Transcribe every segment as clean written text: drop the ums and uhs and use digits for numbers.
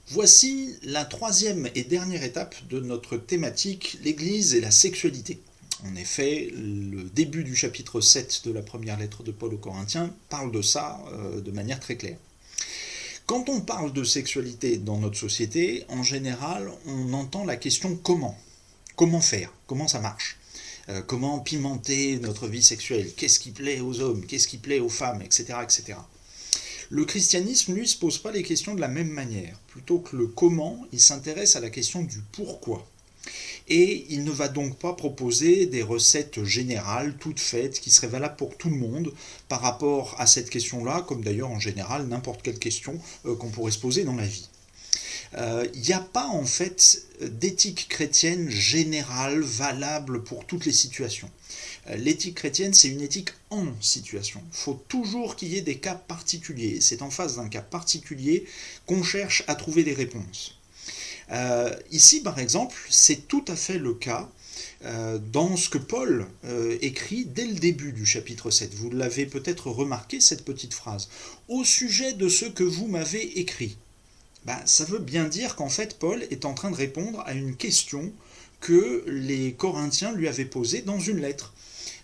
Voici la troisième et dernière étape de notre thématique, l'Église et la sexualité. En effet, le début du chapitre 7 de la première lettre de Paul aux Corinthiens parle de ça de manière très claire. Quand on parle de sexualité dans notre société, en général, on entend la question comment. Comment faire? Comment ça marche? Comment pimenter notre vie sexuelle? Qu'est-ce qui plaît aux hommes? Qu'est-ce qui plaît aux femmes? Etc. etc. Le christianisme, lui, ne se pose pas les questions de la même manière. Plutôt que le comment, il s'intéresse à la question du pourquoi. Et il ne va donc pas proposer des recettes générales, toutes faites, qui seraient valables pour tout le monde par rapport à cette question-là, comme d'ailleurs en général n'importe quelle question qu'on pourrait se poser dans la vie. Il n'y a pas en fait d'éthique chrétienne générale valable pour toutes les situations. L'éthique chrétienne, c'est une éthique en situation. Il faut toujours qu'il y ait des cas particuliers. C'est en face d'un cas particulier qu'on cherche à trouver des réponses. Ici, par exemple, c'est tout à fait le cas dans ce que Paul écrit dès le début du chapitre 7. Vous l'avez peut-être remarqué, cette petite phrase. Au sujet de ce que vous m'avez écrit. Ça veut bien dire qu'en fait, Paul est en train de répondre à une question que les Corinthiens lui avaient posée dans une lettre.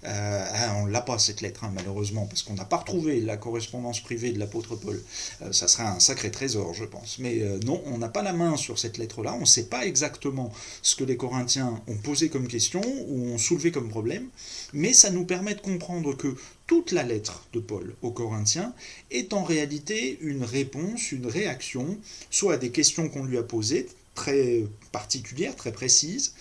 On ne l'a pas cette lettre, malheureusement, parce qu'on n'a pas retrouvé la correspondance privée de l'apôtre Paul. Ça serait un sacré trésor, je pense. Mais non, on n'a pas la main sur cette lettre-là. On ne sait pas exactement ce que les Corinthiens ont posé comme question ou ont soulevé comme problème, mais ça nous permet de comprendre que toute la lettre de Paul aux Corinthiens est en réalité une réponse, une réaction, soit à des questions qu'on lui a posées, très particulières, très précises,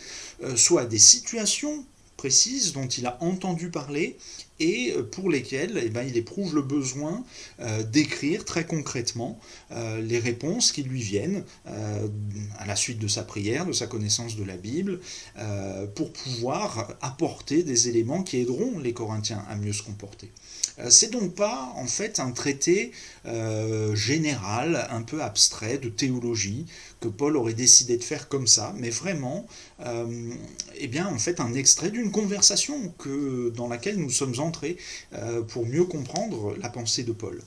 soit à des situations précises dont il a entendu parler et pour lesquelles il éprouve le besoin d'écrire très concrètement les réponses qui lui viennent à la suite de sa prière, de sa connaissance de la Bible, pour pouvoir apporter des éléments qui aideront les Corinthiens à mieux se comporter. C'est donc pas en fait un traité général, un peu abstrait de théologie que Paul aurait décidé de faire comme ça, mais vraiment en fait un extrait d'une conversation dans laquelle nous sommes entrés pour mieux comprendre la pensée de Paul.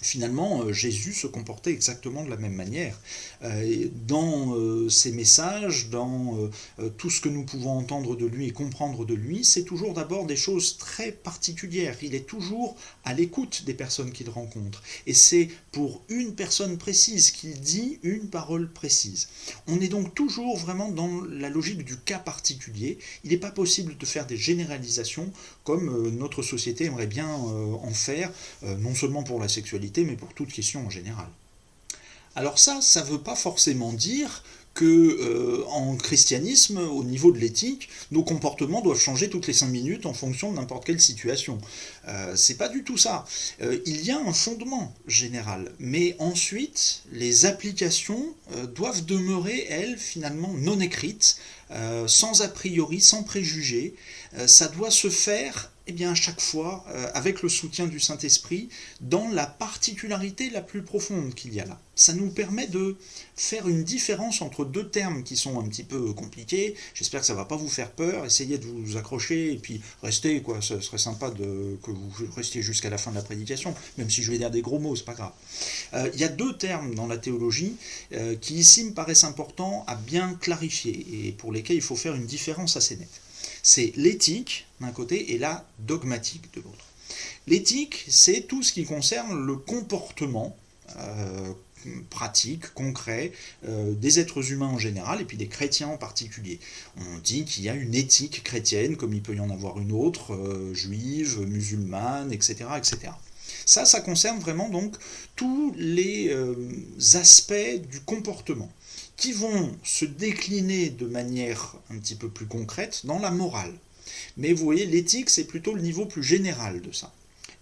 Finalement, Jésus se comportait exactement de la même manière. Dans ses messages, dans tout ce que nous pouvons entendre de lui et comprendre de lui, c'est toujours d'abord des choses très particulières. Il est toujours à l'écoute des personnes qu'il rencontre. Et c'est pour une personne précise qu'il dit une parole précise. On est donc toujours vraiment dans la logique du cas particulier. Il n'est pas possible de faire des généralisations comme notre société aimerait bien en faire, non seulement pour la sexualité, mais pour toute question en général. Alors ça ne veut pas forcément dire que en christianisme, au niveau de l'éthique, nos comportements doivent changer toutes les 5 minutes en fonction de n'importe quelle situation. C'est pas du tout ça. Il y a un fondement général, mais ensuite, les applications doivent demeurer, elles, finalement non écrites, sans a priori, sans préjugés. Ça doit se faire à chaque fois, avec le soutien du Saint-Esprit, dans la particularité la plus profonde qu'il y a là. Ça nous permet de faire une différence entre deux termes qui sont un petit peu compliqués. J'espère que ça ne va pas vous faire peur. Essayez de vous accrocher et puis restez, quoi. Ce serait sympa que vous restiez jusqu'à la fin de la prédication, même si je vais dire des gros mots, c'est pas grave. Il y a deux termes dans la théologie qui ici me paraissent importants à bien clarifier et pour lesquels il faut faire une différence assez nette. C'est l'éthique d'un côté et la dogmatique de l'autre. L'éthique, c'est tout ce qui concerne le comportement pratique, concret, des êtres humains en général et puis des chrétiens en particulier. On dit qu'il y a une éthique chrétienne, comme il peut y en avoir une autre, juive, musulmane, etc., etc. Ça concerne vraiment donc tous les aspects du comportement qui vont se décliner de manière un petit peu plus concrète dans la morale. Mais vous voyez, l'éthique, c'est plutôt le niveau plus général de ça.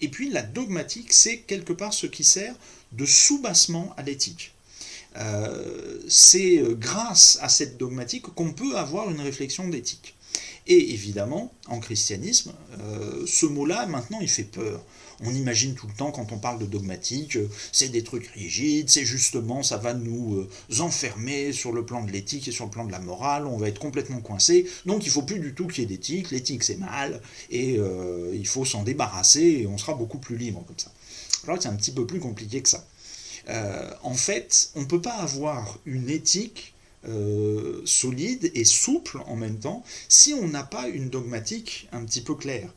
Et puis la dogmatique, c'est quelque part ce qui sert de soubassement à l'éthique. C'est grâce à cette dogmatique qu'on peut avoir une réflexion d'éthique. Et évidemment, en christianisme, ce mot-là, maintenant, il fait peur. On imagine tout le temps, quand on parle de dogmatique, c'est des trucs rigides, c'est justement, ça va nous enfermer sur le plan de l'éthique et sur le plan de la morale, on va être complètement coincé, donc il ne faut plus du tout qu'il y ait d'éthique, l'éthique c'est mal, et il faut s'en débarrasser, et on sera beaucoup plus libre comme ça. Alors c'est un petit peu plus compliqué que ça. En fait, on ne peut pas avoir une éthique solide et souple en même temps si on n'a pas une dogmatique un petit peu claire.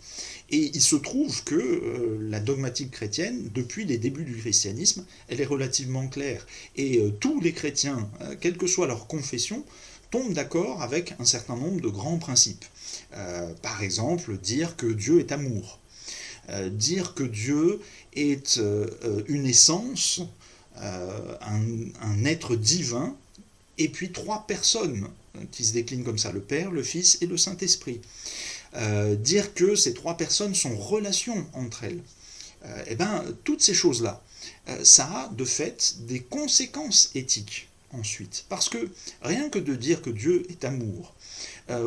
Et il se trouve que la dogmatique chrétienne, depuis les débuts du christianisme, elle est relativement claire. Et tous les chrétiens, quelle que soit leur confession, tombent d'accord avec un certain nombre de grands principes. Par exemple, dire que Dieu est amour. Dire que Dieu est une essence, un être divin, et puis 3 personnes qui se déclinent comme ça, le Père, le Fils et le Saint-Esprit. Dire que ces 3 personnes sont relations entre elles. Toutes ces choses-là, ça a de fait des conséquences éthiques ensuite. Parce que rien que de dire que Dieu est amour,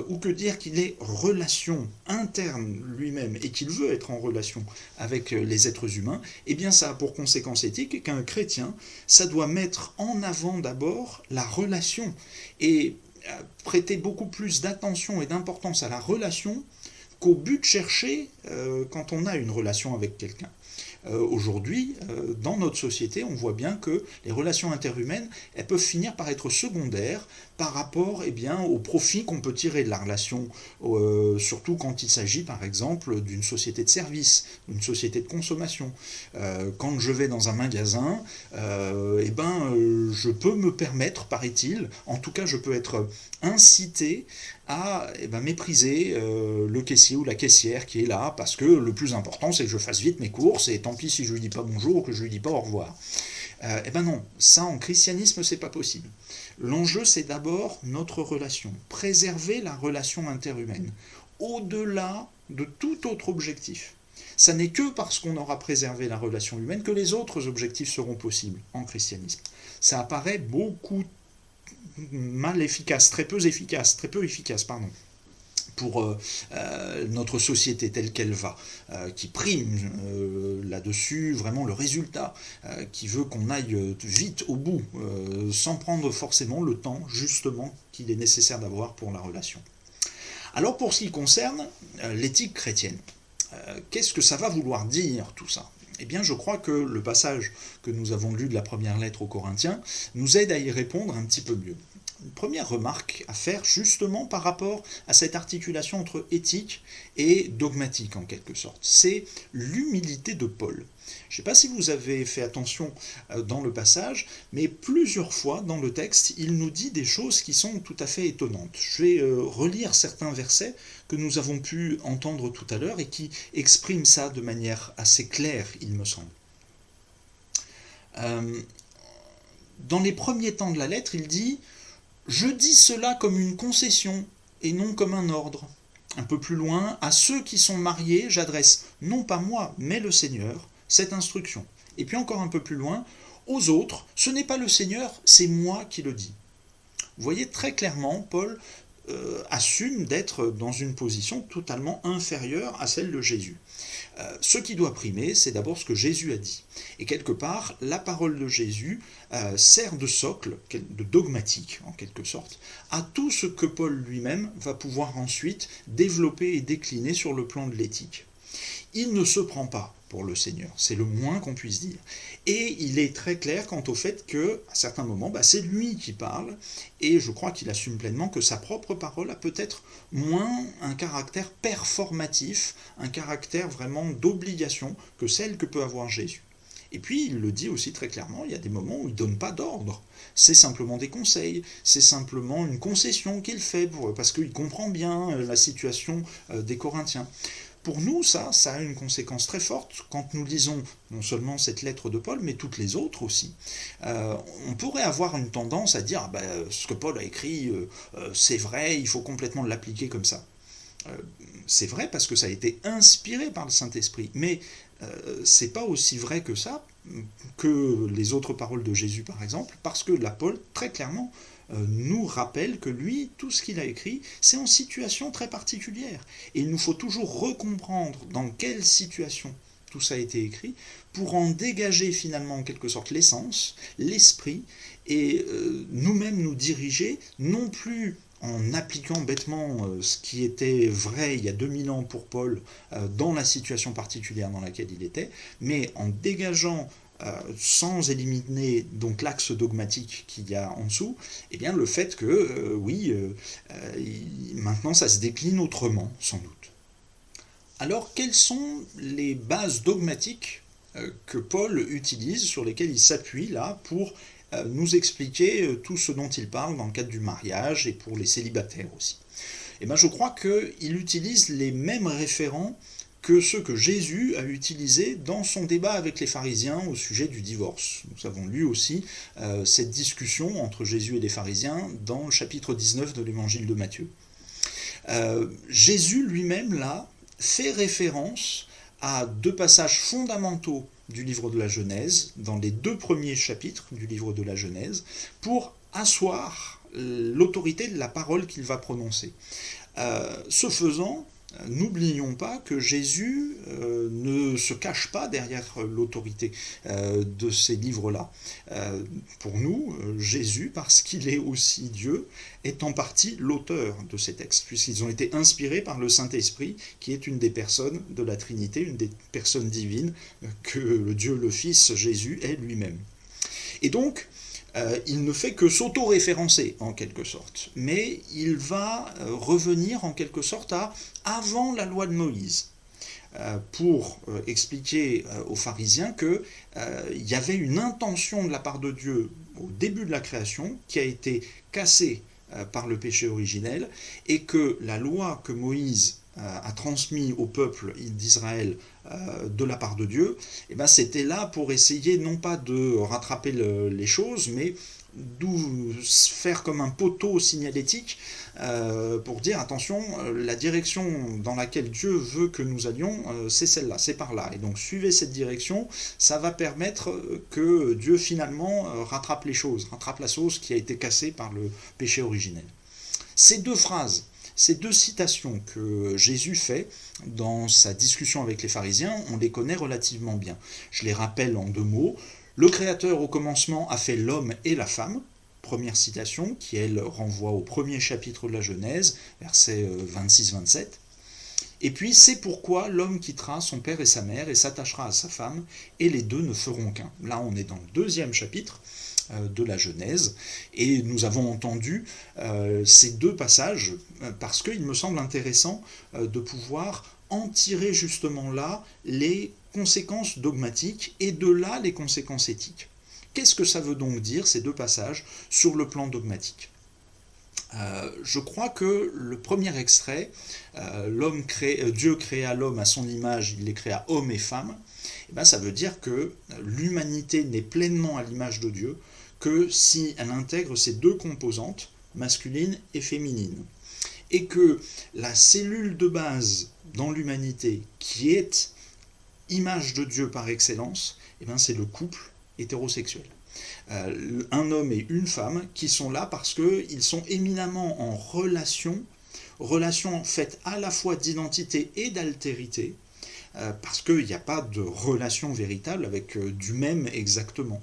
ou que dire qu'il est relation interne lui-même et qu'il veut être en relation avec les êtres humains, eh bien ça a pour conséquence éthique qu'un chrétien, ça doit mettre en avant d'abord la relation et prêter beaucoup plus d'attention et d'importance à la relation qu'au but cherché quand on a une relation avec quelqu'un. Aujourd'hui, dans notre société, on voit bien que les relations interhumaines, elles peuvent finir par être secondaires par rapport au profit qu'on peut tirer de la relation, surtout quand il s'agit par exemple d'une société de service, d'une société de consommation. Quand je vais dans un magasin, je peux me permettre, paraît-il, en tout cas je peux être incité à mépriser le caissier ou la caissière qui est là, parce que le plus important c'est que je fasse vite mes courses, et tant pis si je lui dis pas bonjour ou que je lui dis pas au revoir. Non, ça en christianisme c'est pas possible. L'enjeu c'est d'abord notre relation, préserver la relation interhumaine, au-delà de tout autre objectif. Ça n'est que parce qu'on aura préservé la relation humaine que les autres objectifs seront possibles en christianisme. Ça apparaît beaucoup mal efficace, très peu efficace, pour notre société telle qu'elle va, qui prime là-dessus vraiment le résultat, qui veut qu'on aille vite au bout, sans prendre forcément le temps justement qu'il est nécessaire d'avoir pour la relation. Alors pour ce qui concerne l'éthique chrétienne, qu'est-ce que ça va vouloir dire tout ça ? Eh bien, je crois que le passage que nous avons lu de la première lettre aux Corinthiens nous aide à y répondre un petit peu mieux. Une première remarque à faire justement par rapport à cette articulation entre éthique et dogmatique en quelque sorte, c'est l'humilité de Paul. Je ne sais pas si vous avez fait attention dans le passage, mais plusieurs fois dans le texte, il nous dit des choses qui sont tout à fait étonnantes. Je vais relire certains versets que nous avons pu entendre tout à l'heure et qui expriment ça de manière assez claire, il me semble. Dans les premiers temps de la lettre, il dit « Je dis cela comme une concession et non comme un ordre. » Un peu plus loin, « À ceux qui sont mariés, j'adresse, non pas moi, mais le Seigneur, cette instruction. » Et puis encore un peu plus loin, « Aux autres, ce n'est pas le Seigneur, c'est moi qui le dis. » Vous voyez très clairement, Paul assume d'être dans une position totalement inférieure à celle de Jésus. Ce qui doit primer, c'est d'abord ce que Jésus a dit. Et quelque part, la parole de Jésus sert de socle, de dogmatique en quelque sorte, à tout ce que Paul lui-même va pouvoir ensuite développer et décliner sur le plan de l'éthique. Il ne se prend pas pour le Seigneur, c'est le moins qu'on puisse dire. Et il est très clair quant au fait qu'à certains moments, c'est lui qui parle, et je crois qu'il assume pleinement que sa propre parole a peut-être moins un caractère performatif, un caractère vraiment d'obligation que celle que peut avoir Jésus. Et puis il le dit aussi très clairement, il y a des moments où il ne donne pas d'ordre. C'est simplement des conseils, c'est simplement une concession qu'il fait parce qu'il comprend bien la situation des Corinthiens. Pour nous, ça a une conséquence très forte quand nous lisons non seulement cette lettre de Paul, mais toutes les autres aussi. On pourrait avoir une tendance à dire ce que Paul a écrit, c'est vrai, il faut complètement l'appliquer comme ça. C'est vrai parce que ça a été inspiré par le Saint-Esprit, mais c'est pas aussi vrai que ça, que les autres paroles de Jésus par exemple, parce que là, Paul, très clairement, nous rappelle que lui, tout ce qu'il a écrit, c'est en situation très particulière. Et il nous faut toujours recomprendre dans quelle situation tout ça a été écrit, pour en dégager finalement en quelque sorte l'essence, l'esprit, et nous-mêmes nous diriger, non plus en appliquant bêtement ce qui était vrai il y a 2000 ans pour Paul dans la situation particulière dans laquelle il était, mais en dégageant sans éliminer donc l'axe dogmatique qu'il y a en dessous, eh bien le fait que, maintenant ça se décline autrement, sans doute. Alors, quelles sont les bases dogmatiques que Paul utilise, sur lesquelles il s'appuie là pour nous expliquer tout ce dont il parle dans le cadre du mariage et pour les célibataires aussi? Eh bien, je crois qu'il utilise les mêmes référents que ceux que Jésus a utilisés dans son débat avec les pharisiens au sujet du divorce. Nous avons lu aussi cette discussion entre Jésus et les pharisiens dans le chapitre 19 de l'évangile de Matthieu. Jésus lui-même, là, fait référence à deux passages fondamentaux du livre de la Genèse, dans les 2 premiers chapitres du livre de la Genèse, pour asseoir l'autorité de la parole qu'il va prononcer. Ce faisant, n'oublions pas que Jésus ne se cache pas derrière l'autorité de ces livres-là. Pour nous, Jésus, parce qu'il est aussi Dieu, est en partie l'auteur de ces textes, puisqu'ils ont été inspirés par le Saint-Esprit, qui est une des personnes de la Trinité, une des personnes divines que le Dieu le Fils, Jésus, est lui-même. Et donc, il ne fait que s'auto-référencer en quelque sorte, mais il va revenir en quelque sorte à avant la loi de Moïse, pour expliquer aux pharisiens qu'il y avait une intention de la part de Dieu au début de la création qui a été cassée par le péché originel, et que la loi que Moïse a transmise au peuple d'Israël de la part de Dieu, eh ben c'était là pour essayer non pas de rattraper les choses, mais faire comme un poteau signalétique pour dire attention, la direction dans laquelle Dieu veut que nous allions, c'est celle-là, c'est par là. Et donc suivez cette direction, ça va permettre que Dieu finalement rattrape les choses, rattrape la sauce qui a été cassée par le péché originel. Ces 2 phrases, ces 2 citations que Jésus fait dans sa discussion avec les pharisiens, on les connaît relativement bien. Je les rappelle en 2 mots. Le Créateur au commencement a fait l'homme et la femme, première citation, qui elle renvoie au 1er chapitre de la Genèse, versets 26-27. Et puis c'est pourquoi l'homme quittera son père et sa mère et s'attachera à sa femme, et les 2 ne feront qu'un. Là on est dans le 2e chapitre de la Genèse, et nous avons entendu ces 2 passages parce qu'il me semble intéressant de pouvoir en tirer justement là les conséquences dogmatiques et de là les conséquences éthiques. Qu'est-ce que ça veut donc dire ces 2 passages sur le plan dogmatique ? Je crois que le premier extrait, Dieu créa l'homme à son image, il les créa homme et femme, et bien ça veut dire que l'humanité n'est pleinement à l'image de Dieu que si elle intègre ces 2 composantes, masculine et féminine. Et que la cellule de base dans l'humanité, qui est image de Dieu par excellence, eh bien c'est le couple hétérosexuel. Un homme et une femme qui sont là parce qu'ils sont éminemment en relation faite à la fois d'identité et d'altérité, parce qu'il n'y a pas de relation véritable avec du même exactement.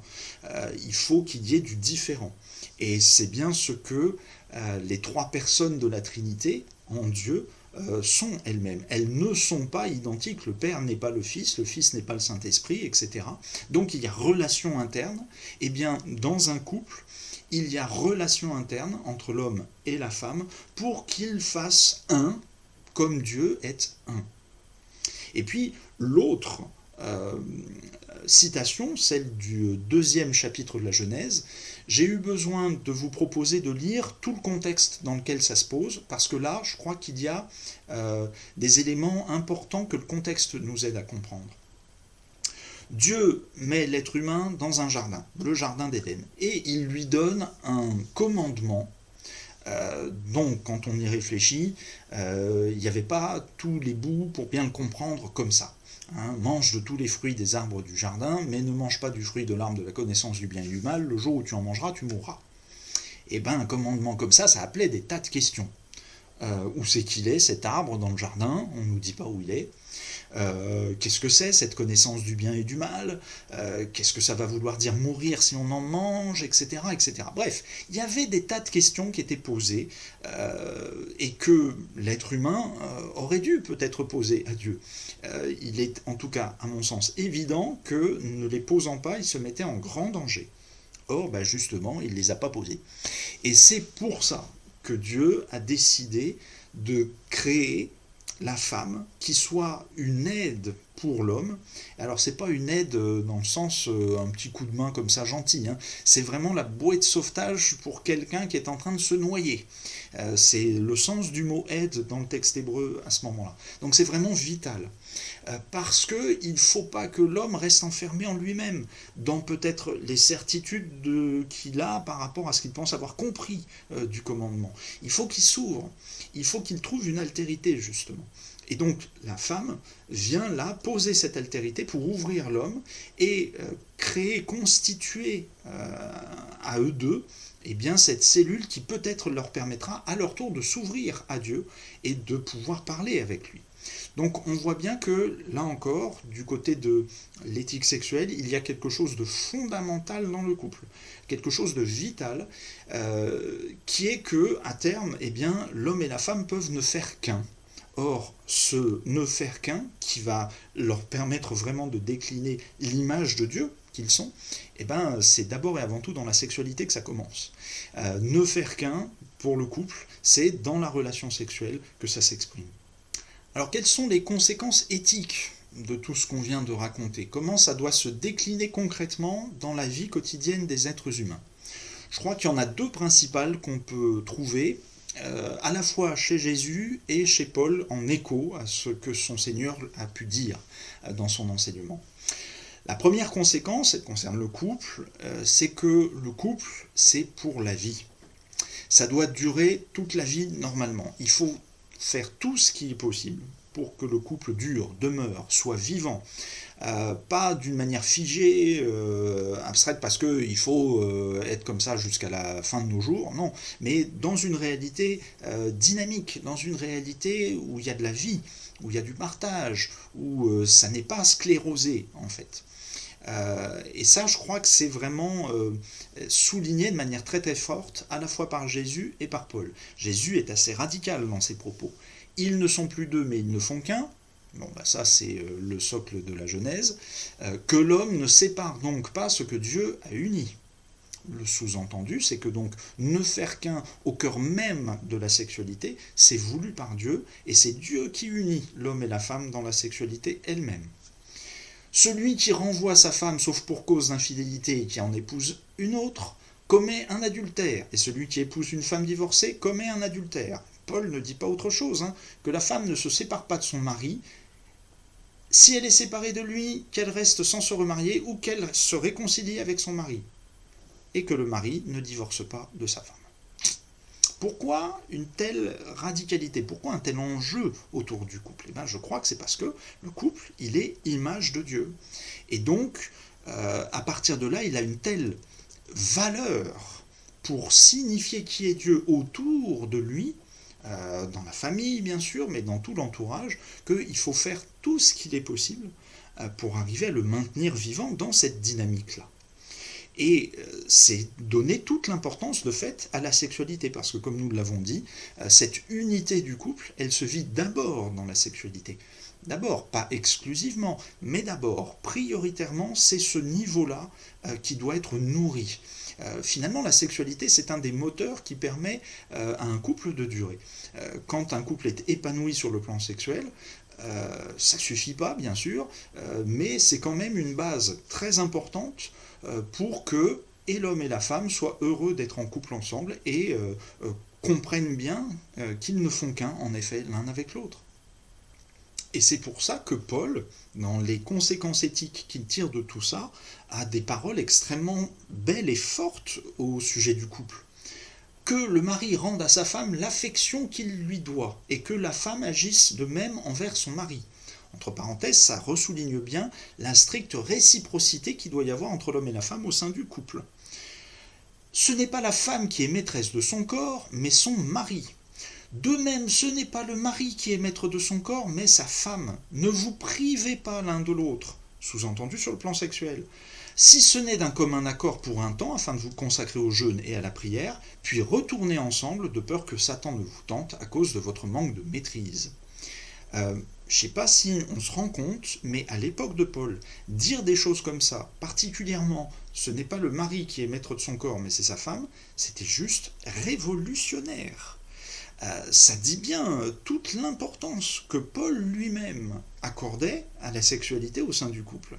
Il faut qu'il y ait du différent. Et c'est bien ce que les 3 personnes de la Trinité, en Dieu, sont elles-mêmes. Elles ne sont pas identiques, le Père n'est pas le Fils n'est pas le Saint-Esprit, etc. Donc il y a relation interne, et bien dans un couple, il y a relation interne entre l'homme et la femme pour qu'ils fassent un, comme Dieu est un. Et puis l'autre citation, celle du 2e chapitre de la Genèse, j'ai eu besoin de vous proposer de lire tout le contexte dans lequel ça se pose, parce que là, je crois qu'il y a des éléments importants que le contexte nous aide à comprendre. Dieu met l'être humain dans un jardin, le jardin d'Éden, et il lui donne un commandement. Donc, quand on y réfléchit, il n'y avait pas tous les bouts pour bien le comprendre comme ça. Mange de tous les fruits des arbres du jardin, mais ne mange pas du fruit de l'arbre de la connaissance du bien et du mal, le jour où tu en mangeras, tu mourras. Et bien, un commandement comme ça appelait des tas de questions. Où c'est qu'il est, cet arbre, dans le jardin? On ne nous dit pas où il est. Qu'est-ce que c'est cette connaissance du bien et du mal? Qu'est-ce que ça va vouloir dire mourir si on en mange, etc., etc. Bref, il y avait des tas de questions qui étaient posées et que l'être humain aurait dû peut-être poser à Dieu. Il est en tout cas, à mon sens, évident que ne les posant pas, il se mettait en grand danger. Or, justement, il ne les a pas posées. Et c'est pour ça que Dieu a décidé de créer la femme qui soit une aide pour l'homme. Alors c'est pas une aide dans le sens un petit coup de main comme ça gentil, hein. C'est vraiment la bouée de sauvetage pour quelqu'un qui est en train de se noyer. C'est le sens du mot aide dans le texte hébreu à ce moment-là. Donc c'est vraiment vital. Parce qu'il ne faut pas que l'homme reste enfermé en lui-même, dans peut-être les certitudes qu'il a par rapport à ce qu'il pense avoir compris du commandement. Il faut qu'il s'ouvre, il faut qu'il trouve une altérité justement. Et donc la femme vient là poser cette altérité pour ouvrir l'homme et créer, constituer à eux deux cette cellule qui peut-être leur permettra à leur tour de s'ouvrir à Dieu et de pouvoir parler avec lui. Donc on voit bien que, là encore, du côté de l'éthique sexuelle, il y a quelque chose de fondamental dans le couple, quelque chose de vital, qui est que, à terme, l'homme et la femme peuvent ne faire qu'un. Or, ce ne faire qu'un, qui va leur permettre vraiment de décliner l'image de Dieu qu'ils sont, c'est d'abord et avant tout dans la sexualité que ça commence. Ne faire qu'un, pour le couple, c'est dans la relation sexuelle que ça s'exprime. Alors, quelles sont les conséquences éthiques de tout ce qu'on vient de raconter? Comment ça doit se décliner concrètement dans la vie quotidienne des êtres humains? Je crois qu'il y en a deux principales qu'on peut trouver, à la fois chez Jésus et chez Paul, en écho à ce que son Seigneur a pu dire dans son enseignement. La première conséquence, elle concerne le couple, c'est que le couple, c'est pour la vie. Ça doit durer toute la vie normalement. Il faut faire tout ce qui est possible pour que le couple dure, demeure, soit vivant. Pas d'une manière figée, abstraite, parce qu'il faut être comme ça jusqu'à la fin de nos jours, non, mais dans une réalité dynamique, dans une réalité où il y a de la vie, où il y a du partage, où ça n'est pas sclérosé, en fait. Et ça, je crois que c'est vraiment souligné de manière très très forte, à la fois par Jésus et par Paul. Jésus est assez radical dans ses propos. Ils ne sont plus deux, mais ils ne font qu'un. Bon, ça c'est le socle de la Genèse. Que l'homme ne sépare donc pas ce que Dieu a uni. Le sous-entendu, c'est que donc ne faire qu'un au cœur même de la sexualité, c'est voulu par Dieu, et c'est Dieu qui unit l'homme et la femme dans la sexualité elle-même. Celui qui renvoie sa femme sauf pour cause d'infidélité et qui en épouse une autre, commet un adultère, et celui qui épouse une femme divorcée commet un adultère. Paul ne dit pas autre chose, que la femme ne se sépare pas de son mari, si elle est séparée de lui, qu'elle reste sans se remarier ou qu'elle se réconcilie avec son mari, et que le mari ne divorce pas de sa femme. Pourquoi une telle radicalité? Pourquoi un tel enjeu autour du couple? Je crois que c'est parce que le couple, il est image de Dieu. Et donc, à partir de là, il a une telle valeur pour signifier qui est Dieu autour de lui, dans la famille bien sûr, mais dans tout l'entourage, qu'il faut faire tout ce qu'il est possible pour arriver à le maintenir vivant dans cette dynamique-là. Et c'est donner toute l'importance de fait à la sexualité, parce que comme nous l'avons dit, cette unité du couple, elle se vit d'abord dans la sexualité. D'abord, pas exclusivement, mais d'abord, prioritairement, c'est ce niveau-là qui doit être nourri. Finalement, la sexualité, c'est un des moteurs qui permet à un couple de durer. Quand un couple est épanoui sur le plan sexuel, ça ne suffit pas, bien sûr, mais c'est quand même une base très importante pour que et l'homme et la femme soient heureux d'être en couple ensemble et comprennent bien qu'ils ne font qu'un, en effet, l'un avec l'autre. Et c'est pour ça que Paul, dans les conséquences éthiques qu'il tire de tout ça, a des paroles extrêmement belles et fortes au sujet du couple. Que le mari rende à sa femme l'affection qu'il lui doit, et que la femme agisse de même envers son mari. Entre parenthèses, ça ressouligne bien la stricte réciprocité qu'il doit y avoir entre l'homme et la femme au sein du couple. Ce n'est pas la femme qui est maîtresse de son corps, mais son mari. De même, ce n'est pas le mari qui est maître de son corps, mais sa femme. Ne vous privez pas l'un de l'autre, sous-entendu sur le plan sexuel. Si ce n'est d'un commun accord pour un temps, afin de vous consacrer au jeûne et à la prière, puis retournez ensemble de peur que Satan ne vous tente à cause de votre manque de maîtrise. Je ne sais pas si on se rend compte, mais à l'époque de Paul, dire des choses comme ça, particulièrement, ce n'est pas le mari qui est maître de son corps, mais c'est sa femme, c'était juste révolutionnaire. Ça dit bien toute l'importance que Paul lui-même accordait à la sexualité au sein du couple.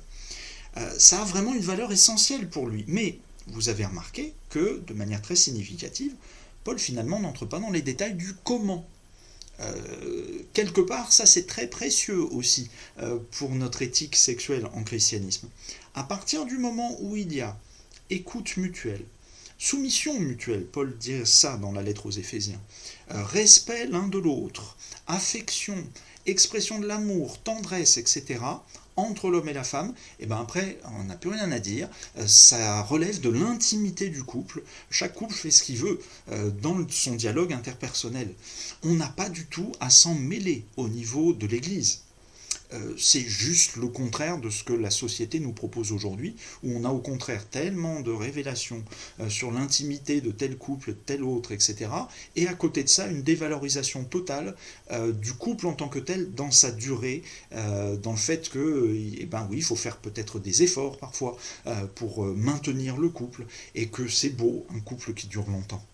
Ça a vraiment une valeur essentielle pour lui. Mais vous avez remarqué que, de manière très significative, Paul finalement n'entre pas dans les détails du comment. Quelque part, ça c'est très précieux aussi pour notre éthique sexuelle en christianisme. À partir du moment où il y a écoute mutuelle, soumission mutuelle, Paul dit ça dans la lettre aux Éphésiens, respect l'un de l'autre, affection, expression de l'amour, tendresse, etc., entre l'homme et la femme, et bien après, on n'a plus rien à dire, ça relève de l'intimité du couple, chaque couple fait ce qu'il veut dans son dialogue interpersonnel. On n'a pas du tout à s'en mêler au niveau de l'Église. C'est juste le contraire de ce que la société nous propose aujourd'hui, où on a au contraire tellement de révélations sur l'intimité de tel couple, tel autre, etc. Et à côté de ça, une dévalorisation totale du couple en tant que tel, dans sa durée, dans le fait que, oui, il faut faire peut-être des efforts parfois pour maintenir le couple, et que c'est beau, un couple qui dure longtemps.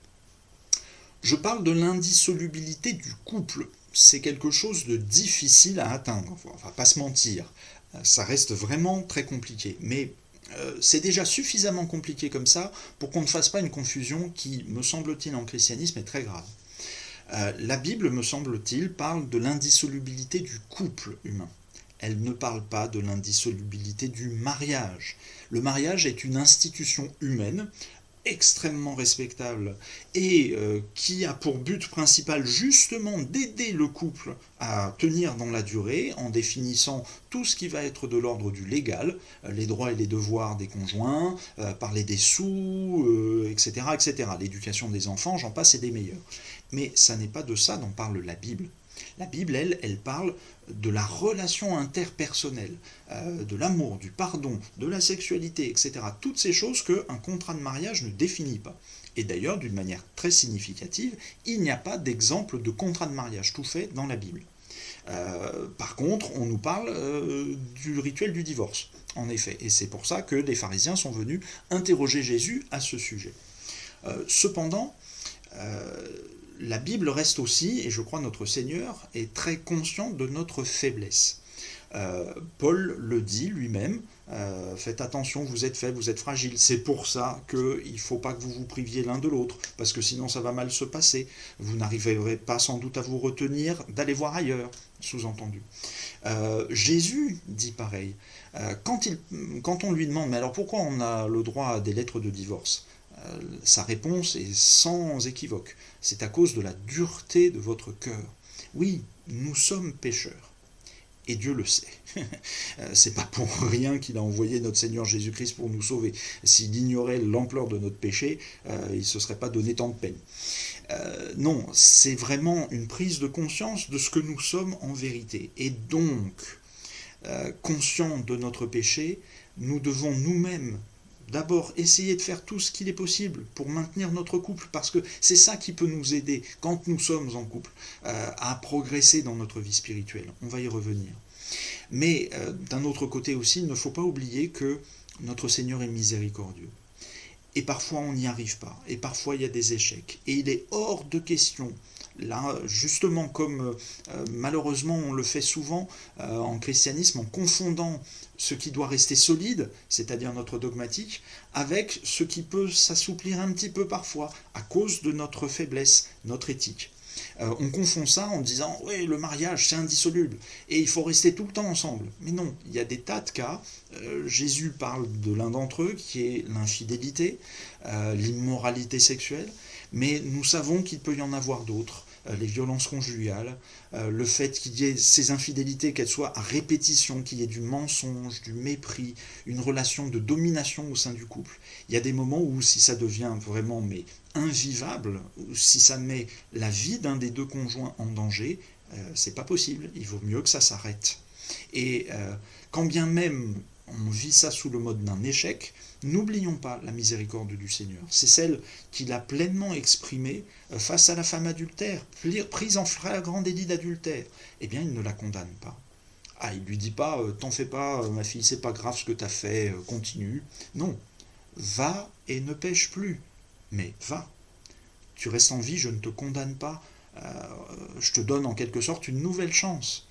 Je parle de l'indissolubilité du couple. C'est quelque chose de difficile à atteindre, on va pas se mentir, ça reste vraiment très compliqué, mais c'est déjà suffisamment compliqué comme ça pour qu'on ne fasse pas une confusion qui, me semble-t-il, en christianisme est très grave. La Bible, me semble-t-il, parle de l'indissolubilité du couple humain. Elle ne parle pas de l'indissolubilité du mariage. Le mariage est une institution humaine extrêmement respectable et qui a pour but principal justement d'aider le couple à tenir dans la durée en définissant tout ce qui va être de l'ordre du légal, les droits et les devoirs des conjoints, parler des sous, etc., etc., l'éducation des enfants, j'en passe et des meilleurs. Mais ça n'est pas de ça dont parle la Bible. La Bible, elle parle de la relation interpersonnelle, de l'amour, du pardon, de la sexualité, etc. Toutes ces choses qu'un contrat de mariage ne définit pas. Et d'ailleurs, d'une manière très significative, il n'y a pas d'exemple de contrat de mariage tout fait dans la Bible. Par contre, on nous parle du rituel du divorce, en effet. Et c'est pour ça que les pharisiens sont venus interroger Jésus à ce sujet. Cependant, la Bible reste aussi, et je crois notre Seigneur est très conscient de notre faiblesse. Paul le dit lui-même, faites attention, vous êtes faibles, vous êtes fragiles, c'est pour ça qu'il ne faut pas que vous vous priviez l'un de l'autre, parce que sinon ça va mal se passer, vous n'arriverez pas sans doute à vous retenir d'aller voir ailleurs, sous-entendu. Jésus dit pareil, quand on lui demande, mais alors pourquoi on a le droit à des lettres de divorce ? Sa réponse est sans équivoque. C'est à cause de la dureté de votre cœur. Oui, nous sommes pécheurs. Et Dieu le sait. C'est pas pour rien qu'il a envoyé notre Seigneur Jésus-Christ pour nous sauver. S'il ignorait l'ampleur de notre péché, il ne se serait pas donné tant de peine. Non, c'est vraiment une prise de conscience de ce que nous sommes en vérité. Et donc, conscients de notre péché, nous devons nous-mêmes d'abord essayer de faire tout ce qu'il est possible pour maintenir notre couple, parce que c'est ça qui peut nous aider, quand nous sommes en couple, à progresser dans notre vie spirituelle. On va y revenir. Mais d'un autre côté aussi, il ne faut pas oublier que notre Seigneur est miséricordieux. Et parfois on n'y arrive pas, et parfois il y a des échecs. Et il est hors de question, là justement comme malheureusement on le fait souvent en christianisme, en confondant ce qui doit rester solide, c'est-à-dire notre dogmatique, avec ce qui peut s'assouplir un petit peu parfois, à cause de notre faiblesse, notre éthique. On confond ça en disant « oui, le mariage, c'est indissoluble, et il faut rester tout le temps ensemble ». Mais non, il y a des tas de cas. Jésus parle de l'un d'entre eux, qui est l'infidélité, l'immoralité sexuelle, mais nous savons qu'il peut y en avoir d'autres. les violences conjugales, le fait qu'il y ait ces infidélités, qu'elles soient à répétition, qu'il y ait du mensonge, du mépris, une relation de domination au sein du couple. Il y a des moments où si ça devient vraiment invivable, ou si ça met la vie d'un des deux conjoints en danger, c'est pas possible, il vaut mieux que ça s'arrête. Et quand bien même on vit ça sous le mode d'un échec, n'oublions pas la miséricorde du Seigneur. C'est celle qu'il a pleinement exprimée face à la femme adultère, prise en flagrant délit d'adultère. Eh bien, il ne la condamne pas. Ah, il lui dit pas, t'en fais pas, ma fille, c'est pas grave ce que t'as fait, continue. Non, va et ne pêche plus. Mais va. Tu restes en vie, je ne te condamne pas, je te donne en quelque sorte une nouvelle chance.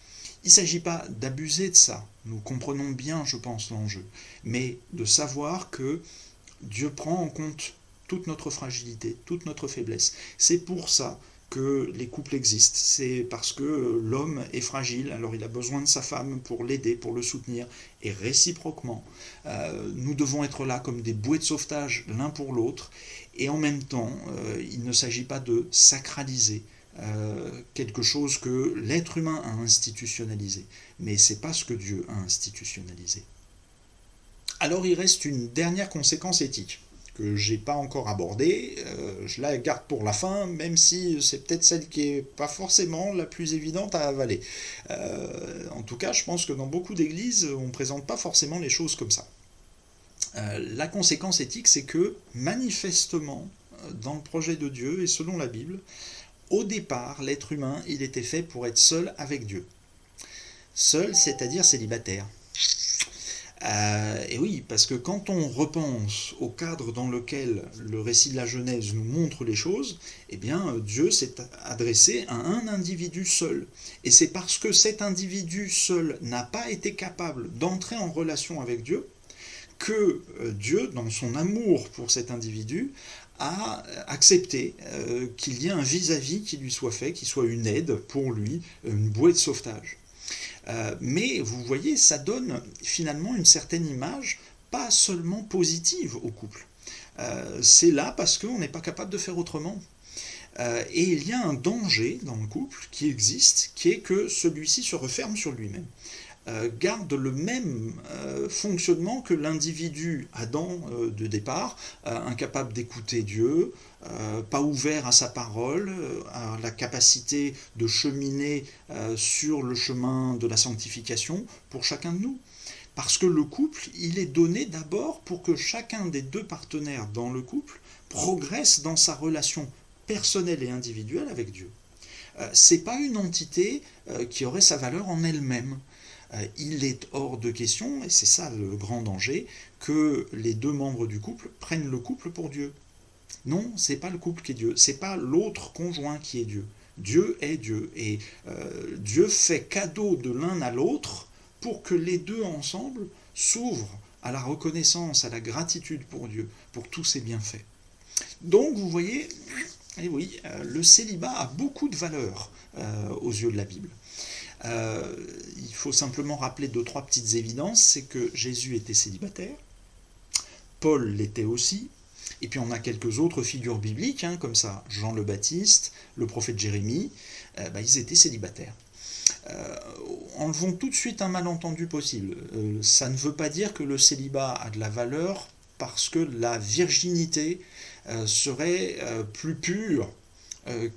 Il ne s'agit pas d'abuser de ça, nous comprenons bien, je pense, l'enjeu, mais de savoir que Dieu prend en compte toute notre fragilité, toute notre faiblesse. C'est pour ça que les couples existent, c'est parce que l'homme est fragile, alors il a besoin de sa femme pour l'aider, pour le soutenir, et réciproquement. Nous devons être là comme des bouées de sauvetage l'un pour l'autre, et en même temps, il ne s'agit pas de sacraliser quelque chose que l'être humain a institutionnalisé. Mais ce n'est pas ce que Dieu a institutionnalisé. Alors il reste une dernière conséquence éthique que je n'ai pas encore abordée. Je la garde pour la fin, même si c'est peut-être celle qui n'est pas forcément la plus évidente à avaler. En tout cas, je pense que dans beaucoup d'églises, on ne présente pas forcément les choses comme ça. La conséquence éthique, c'est que manifestement, dans le projet de Dieu et selon la Bible, au départ, l'être humain, il était fait pour être seul avec Dieu. Seul, c'est-à-dire célibataire. Et oui, parce que quand on repense au cadre dans lequel le récit de la Genèse nous montre les choses, eh bien, Dieu s'est adressé à un individu seul. Et c'est parce que cet individu seul n'a pas été capable d'entrer en relation avec Dieu que Dieu, dans son amour pour cet individu, a accepté qu'il y ait un vis-à-vis qui lui soit fait, qui soit une aide pour lui, une bouée de sauvetage. Mais vous voyez, ça donne finalement une certaine image, pas seulement positive au couple. C'est là parce qu'on n'est pas capable de faire autrement. Et il y a un danger dans le couple qui existe, qui est que celui-ci se referme sur lui-même. Garde le même fonctionnement que l'individu Adam de départ, incapable d'écouter Dieu, pas ouvert à sa parole, à la capacité de cheminer sur le chemin de la sanctification pour chacun de nous. Parce que le couple, il est donné d'abord pour que chacun des deux partenaires dans le couple progresse dans sa relation personnelle et individuelle avec Dieu. C'est pas une entité qui aurait sa valeur en elle-même. Il est hors de question, et c'est ça le grand danger, que les deux membres du couple prennent le couple pour Dieu. Non, c'est pas le couple qui est Dieu, c'est pas l'autre conjoint qui est Dieu. Dieu est Dieu, et Dieu fait cadeau de l'un à l'autre pour que les deux ensemble s'ouvrent à la reconnaissance, à la gratitude pour Dieu, pour tous ses bienfaits. Donc vous voyez, eh oui, le célibat a beaucoup de valeur aux yeux de la Bible. Il faut simplement rappeler 2-3 petites évidences, c'est que Jésus était célibataire, Paul l'était aussi, et puis on a quelques autres figures bibliques, comme ça, Jean le Baptiste, le prophète Jérémie, ils étaient célibataires. Enlevons tout de suite un malentendu possible. Ça ne veut pas dire que le célibat a de la valeur parce que la virginité serait plus pure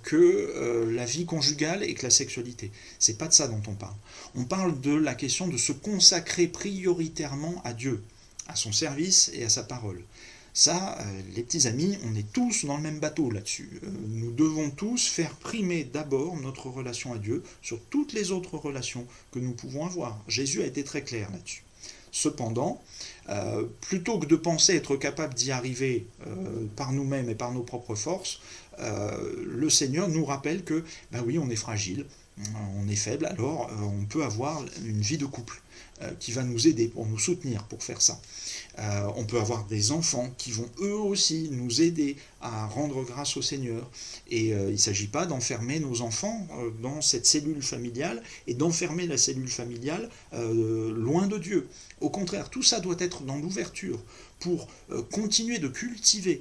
que la vie conjugale et que la sexualité. C'est pas de ça dont on parle. On parle de la question de se consacrer prioritairement à Dieu, à son service et à sa parole. Ça, les petits amis, on est tous dans le même bateau là-dessus. Nous devons tous faire primer d'abord notre relation à Dieu sur toutes les autres relations que nous pouvons avoir. Jésus a été très clair là-dessus. Cependant, plutôt que de penser être capable d'y arriver par nous-mêmes et par nos propres forces, le Seigneur nous rappelle que, oui, on est fragile, on est faible, alors on peut avoir une vie de couple qui va nous aider, pour nous soutenir pour faire ça. On peut avoir des enfants qui vont eux aussi nous aider à rendre grâce au Seigneur. Et il ne s'agit pas d'enfermer nos enfants dans cette cellule familiale et d'enfermer la cellule familiale loin de Dieu. Au contraire, tout ça doit être dans l'ouverture pour continuer de cultiver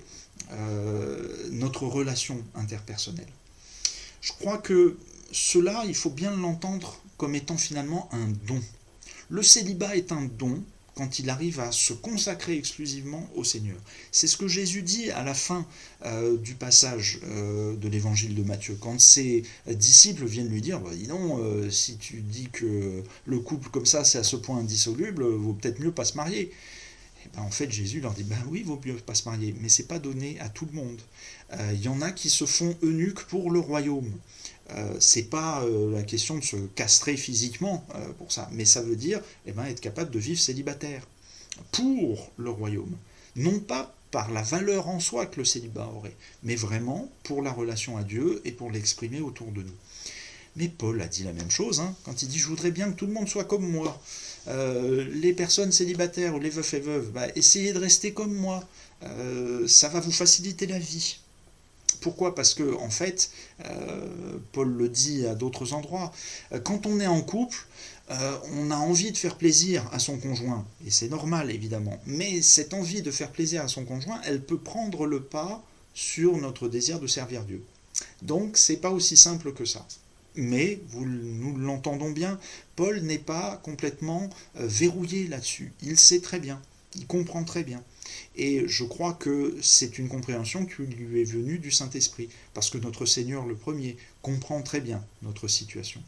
notre relation interpersonnelle. Je crois que cela, il faut bien l'entendre comme étant finalement un don. Le célibat est un don quand il arrive à se consacrer exclusivement au Seigneur. C'est ce que Jésus dit à la fin du passage de l'évangile de Matthieu. Quand ses disciples viennent lui dire, dis donc, si tu dis que le couple comme ça, c'est à ce point indissoluble, vaut peut-être mieux pas se marier. Et ben, en fait, Jésus leur dit, oui, il vaut mieux pas se marier, mais c'est pas donné à tout le monde. Il y en a qui se font eunuques pour le royaume. C'est pas la question de se castrer physiquement pour ça, mais ça veut dire être capable de vivre célibataire pour le royaume. Non pas par la valeur en soi que le célibat aurait, mais vraiment pour la relation à Dieu et pour l'exprimer autour de nous. Mais Paul a dit la même chose, quand il dit « je voudrais bien que tout le monde soit comme moi ». Les personnes célibataires ou les veufs et veuves, essayez de rester comme moi, ça va vous faciliter la vie. Pourquoi ? Parce que, en fait, Paul le dit à d'autres endroits, quand on est en couple, on a envie de faire plaisir à son conjoint, et c'est normal évidemment, mais cette envie de faire plaisir à son conjoint, elle peut prendre le pas sur notre désir de servir Dieu. Donc, c'est pas aussi simple que ça. Mais, nous l'entendons bien, Paul n'est pas complètement verrouillé là-dessus. Il sait très bien, il comprend très bien. Et je crois que c'est une compréhension qui lui est venue du Saint-Esprit, parce que notre Seigneur le premier comprend très bien notre situation.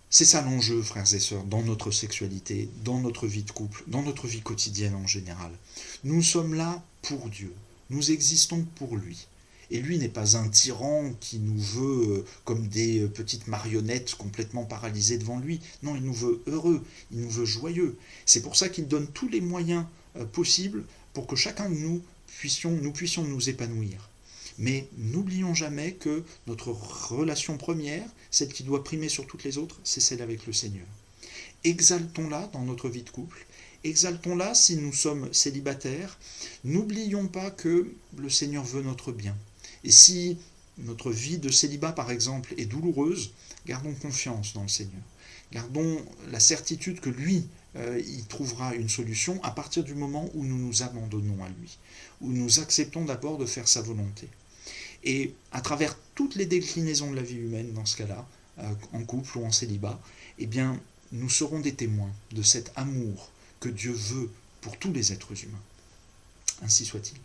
C'est ça l'enjeu, frères et sœurs, dans notre sexualité, dans notre vie de couple, dans notre vie quotidienne en général. Nous sommes là pour Dieu, nous existons pour lui. Et lui n'est pas un tyran qui nous veut comme des petites marionnettes complètement paralysées devant lui. Non, il nous veut heureux, il nous veut joyeux. C'est pour ça qu'il donne tous les moyens possibles pour que chacun de nous puissions nous épanouir. Mais n'oublions jamais que notre relation première, celle qui doit primer sur toutes les autres, c'est celle avec le Seigneur. Exaltons-la dans notre vie de couple, exaltons-la si nous sommes célibataires. N'oublions pas que le Seigneur veut notre bien. Et si notre vie de célibat, par exemple, est douloureuse, gardons confiance dans le Seigneur. Gardons la certitude que lui, il trouvera une solution à partir du moment où nous nous abandonnons à lui, où nous acceptons d'abord de faire sa volonté. Et à travers toutes les déclinaisons de la vie humaine, dans ce cas-là, en couple ou en célibat, nous serons des témoins de cet amour que Dieu veut pour tous les êtres humains. Ainsi soit-il.